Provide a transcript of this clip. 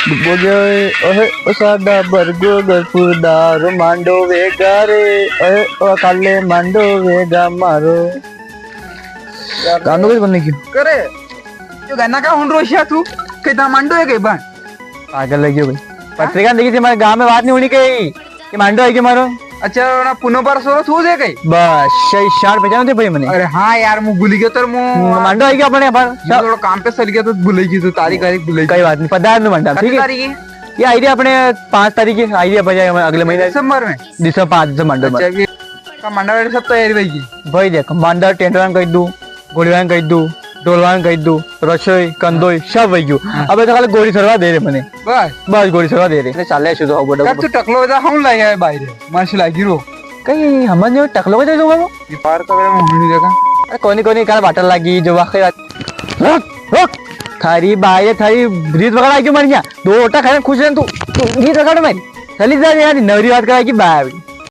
બોગે ઓહે ઓસાડા બરગો ગરપુરદાર માંડો વેગા રે ઓહે ઓ કાલે માંડો વેગા મારો ગાનો કઈ બની ગયું કરે તો ગાના કા હુંડરો છે તું કે તા માંડો હે કે બન પાગલ લઈ ગયો ભાઈ પત્રિકા देखी थी हमारे गांव में बात नहीं होनी कही कि मांडो है कि मारो अच्छा ना पुनो पर सोरो थू दे कई बस सही शार पहचानो थे भाई मैंने अरे हाँ यार मु भूल गया तर मु मांडो है कि अपने पर थोड़ा काम पे चल गया तो भूल गई तो तारीख भूल गई कई बात नहीं पता है मंडा ठीक है तारीख ये आइडिया अपने 5 तारीख की आइडिया बजाय अगले महीने दिसंबर में दिसंबर 5 दिसंबर मंडो अच्छा ये का मंडा वाले सब तैयारी भाई की भाई देख मंडा टेंटवान कह दूं गोलीवान कह दूं ढोलवान कह दूं रसोई कंदोई सब वही गयो अब तो खाली गोली सरवा दे रे मने बस गोली सरवा दे रे चाले शुरू हो बड़ा तू टकलो बजा हम लाया है बाहर मस्त लागी रो कहीं हम जो टकलो को दे दूंगा वो ये पार का मैं होने देगा अरे कोनी काल बाटल लागी जो वाकई रोक थारी बाय थारी ब्रीज वगैरह क्यों मर गया 2 ओटा खाने खुश रह तू गीत वगैरह में चली जा यार नवरी बात करा की बाय